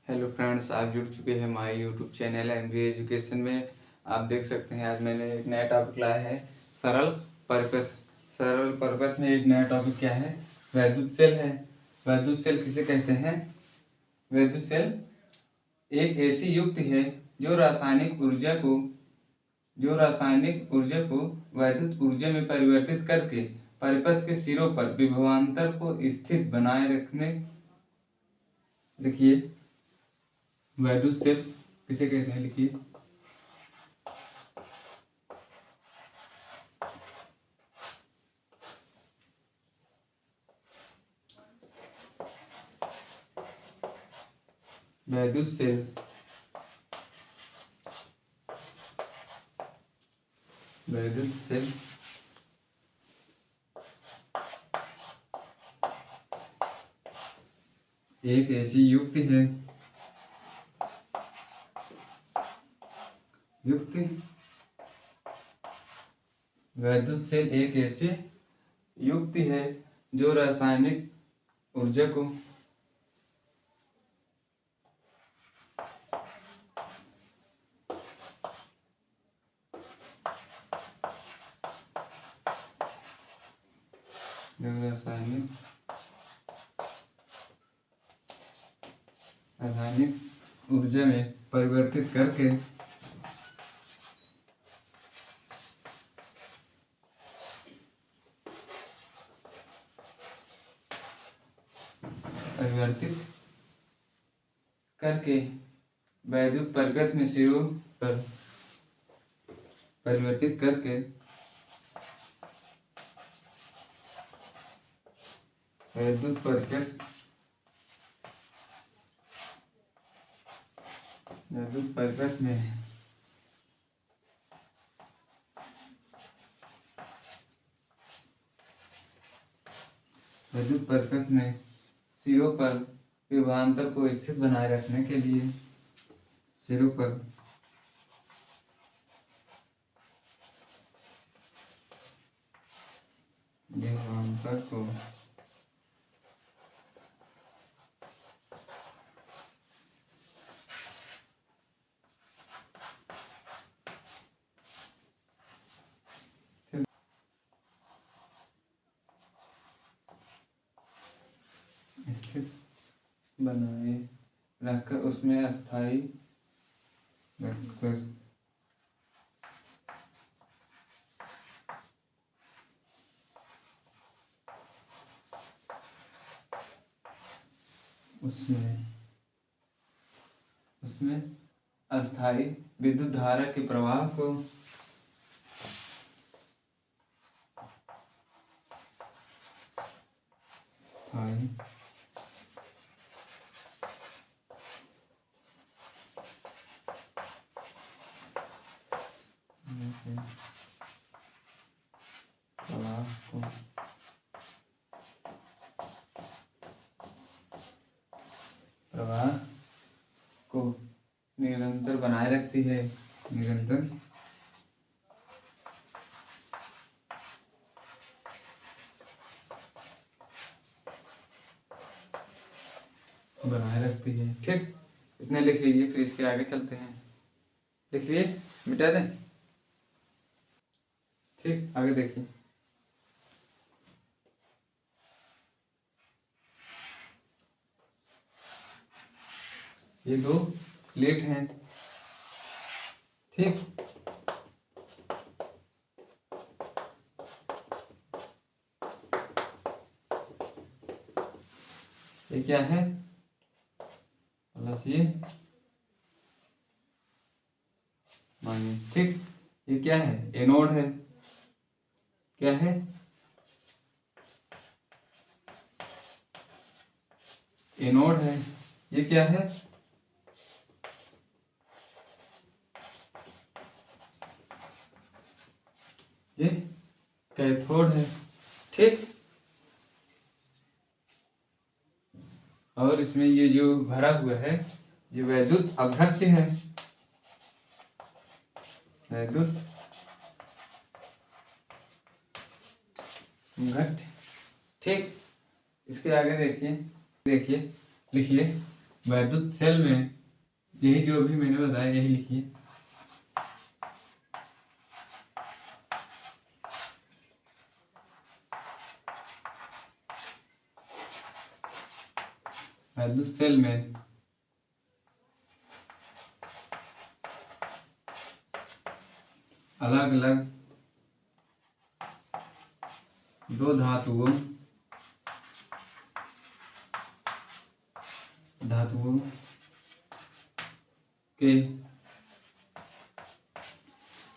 Hello friends, आप जुड़ चुके हैं हमारे यूट्यूब चैनल एनबीए एजुकेशन में। आप देख सकते हैं आज मैंने एक नया टॉपिक लाया है, सरल परिपथ। सरल परिपथ में एक नया टॉपिक क्या है? वैद्युत सेल है। वैद्युत सेल किसे कहते हैं? वैद्युत सेल एक ऐसी युक्ति है जो रासायनिक ऊर्जा को वैद्युत ऊर्जा में परिवर्तित करके परिपथ के सिरों पर विभवांतर को स्थिर बनाए रखने। देखिए, वैद्युत सेल किसे कहते हैं? लिखिए, वैद्युत सेल एक ऐसी युक्ति है वैद्युत सेल एक ऐसी युक्ति है जो रासायनिक ऊर्जा को रासायनिक ऊर्जा में परिवर्तित करके वैद्युत परिपथ में सिरों पर परिवर्तित करके वैद्युत परिपथ में सिरों पर विभवांतर को स्थिर बनाए रखने के लिए सिरों पर विभवांतर को स्थिर बनाए रखकर उसमें अस्थायी रखकर उसमें अस्थायी विद्युत धारा के प्रवाह को प्रवाह को निरंतर बनाए रखती है। निरंतर बनाए रखती है। ठीक, इतने लिख लीजिए, फिर इसके आगे चलते हैं। लिख लिए, मिटा दें। ठीक, आगे देखिए। ये दो प्लेट हैं। ठीक, ये क्या है? प्लस ये माइनस। ठीक, ये क्या है? एनोड है। क्या है? एनोड है। ये क्या है? ये कैथोड है। ठीक, और इसमें ये जो भरा हुआ है ये वैद्युत अभ्यक्ष है। वैद्युत घट। ठीक, इसके आगे देखिए लिखिए, वैद्युत सेल में यही जो भी मैंने बताया यही लिखिए। वैद्युत सेल में अलग अलग दो धातुओं के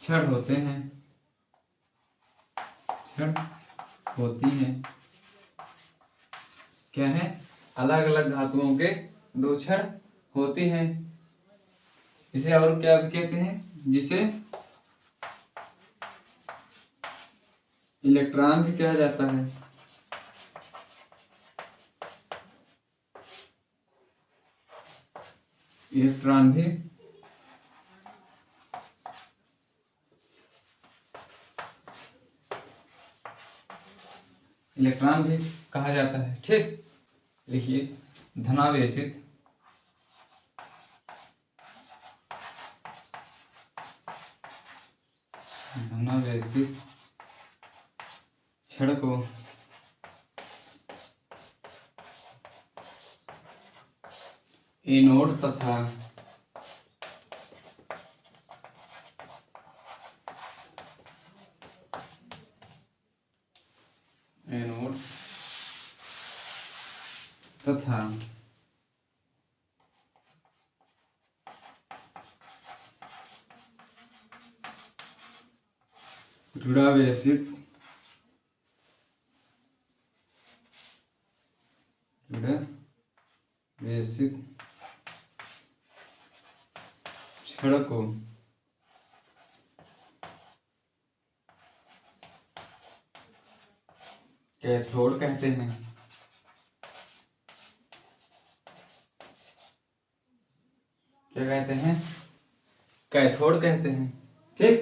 छड़ होते हैं, छड़ होती हैं। क्या है? अलग अलग धातुओं के दो छड़ होती हैं। इसे और क्या कहते हैं? जिसे इलेक्ट्रॉन भी कहा जाता है। इलेक्ट्रॉन भी कहा जाता है। ठीक, लिखिए धनावेशित छड़ को एनोड तथा ऋणावेशित छड़ को कैथोड कहते हैं। क्या कहते हैं? कैथोड कहते हैं। ठीक,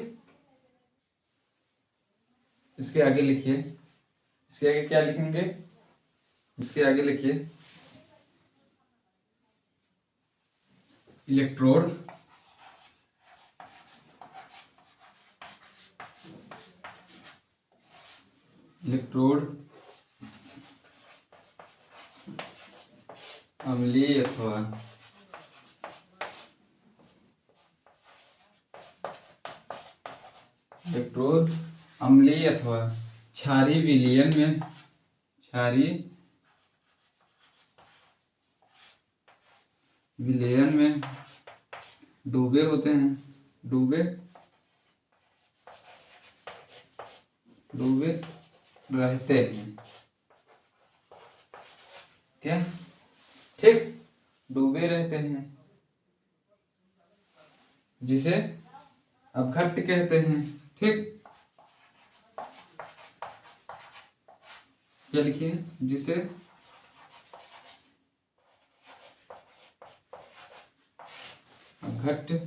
इसके आगे लिखिए। इसके आगे क्या लिखेंगे? इसके आगे लिखिए इलेक्ट्रोड अम्लीय अथवा क्षारीय विलयन में डूबे होते हैं। डूबे रहते हैं। क्या? ठीक, डूबे रहते हैं, जिसे अपघट्य कहते हैं। ठीक, क्या लिखिए? जिसे अपघट्य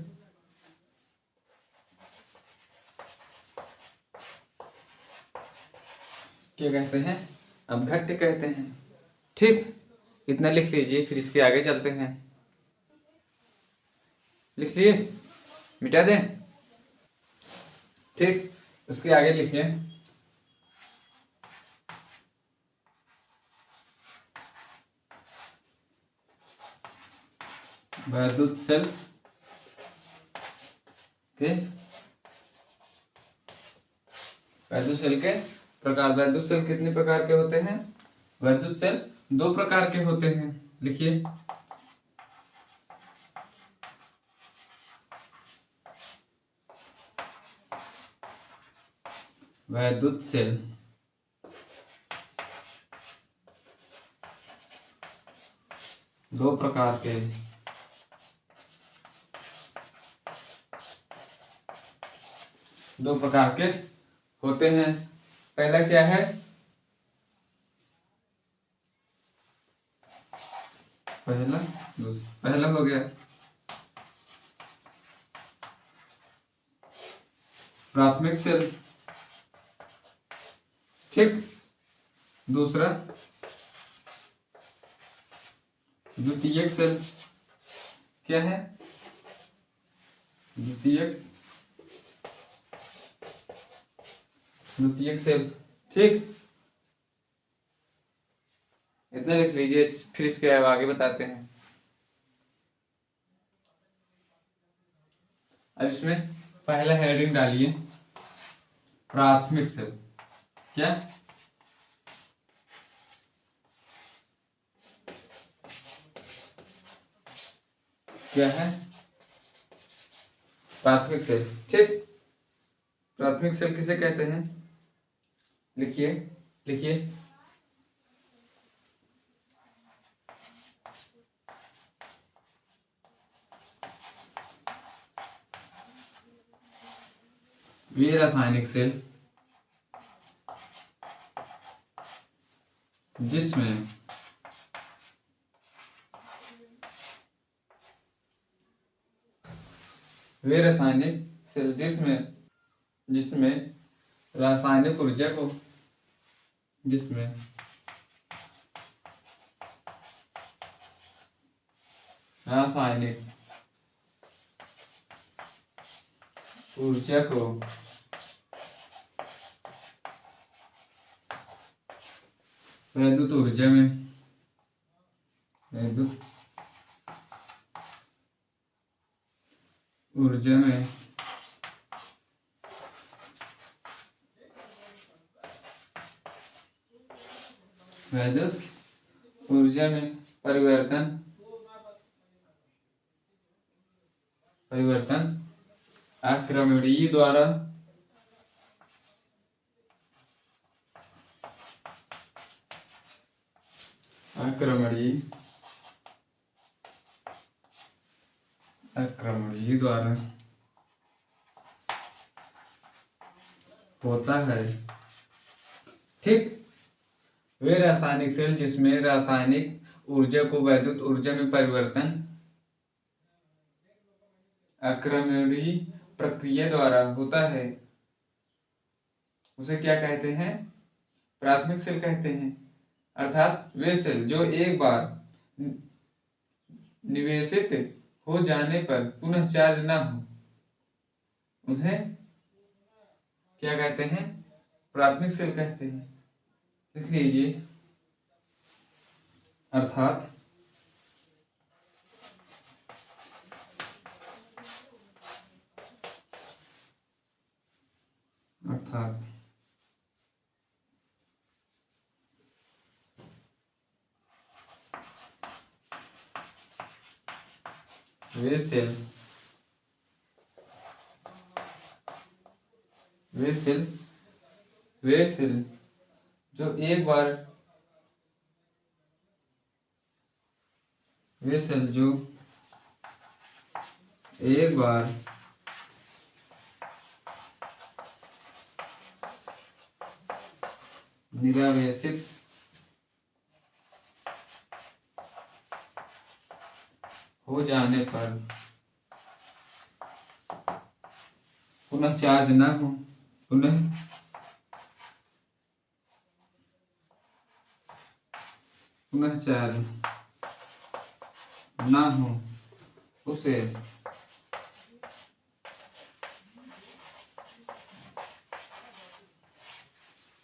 क्या कहते हैं? अपघट्य कहते हैं। ठीक, इतना लिख लीजिए, फिर इसके आगे चलते हैं। लिख लिए? मिटा दें? ठीक, उसके आगे लिखिए वैद्युत सेल के प्रकार। वैद्युत सेल कितने प्रकार के होते हैं? वैद्युत सेल 2 प्रकार के होते हैं। लिखिए वैद्युत सेल दो प्रकार के होते हैं। पहला क्या है? पहला हो गया प्राथमिक सेल। ठीक, दूसरा द्वितीयक सेल। क्या है, द्वितीयक, द्वितीयक सेल। ठीक, इतना लिख लीजिए, फिर इसके आगे बताते हैं। अब इसमें पहला हेडिंग डालिए, प्राथमिक सेल। क्या, क्या है, प्राथमिक सेल। ठीक, प्राथमिक सेल किसे कहते हैं, लिखिए, लिखिए, वे रासायनिक सेल जिसमें वे रासायनिक सेल जिसमें जिसमें रासायनिक ऊर्जा को, जिसमें रासायनिक ऊर्जा को वैद्युत ऊर्जा में, वैद्युत ऊर्जा में वैद्युत ऊर्जा में परिवर्तन, परिवर्तन अक्रमणीय द्वारा, अक्रमणीय, अक्रमणीय द्वारा होता है। ठीक, वे रासायनिक सेल जिसमें रासायनिक ऊर्जा को वैद्युत ऊर्जा में परिवर्तन अक्रमणीय प्रक्रिया द्वारा होता है, उसे क्या कहते हैं, प्राथमिक सेल कहते हैं। अर्थात वे सेल जो एक बार निवेशित हो जाने पर पुनः चार्ज न हो, उसे क्या कहते हैं, प्राथमिक सेल कहते हैं। लिख लीजिए, अर्थात अर्थात वे सेल, वे सेल, वे सेल जो एक बार, वे सेल जो एक बार निरावेशित हो जाने पर पुनः चार्ज न हो, पुनः चार्ज न हो, उसे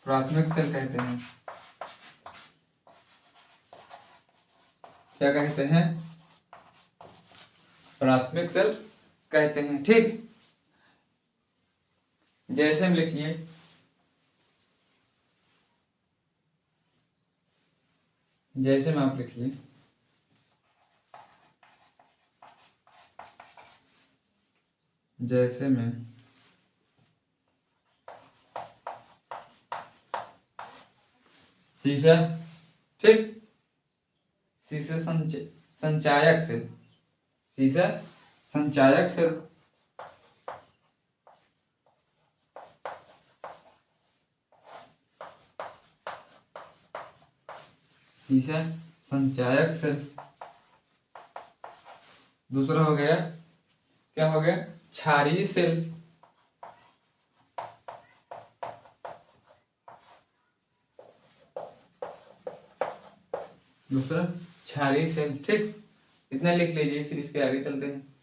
प्राथमिक सेल कहते हैं। क्या कहते हैं, प्राथमिक सेल कहते हैं। ठीक, जैसे हम लिखिए, जैसे में आप लिखिए, जैसे में शीशा। ठीक, शीशा संचायक सेल, शीशा संचायक सेल, शीशा संचायक सेल। दूसरा हो गया, क्या हो गया, क्षारीय सेल, दूसरा क्षारीय सेल। ठीक, इतना लिख लीजिए, फिर इसके आगे चलते हैं।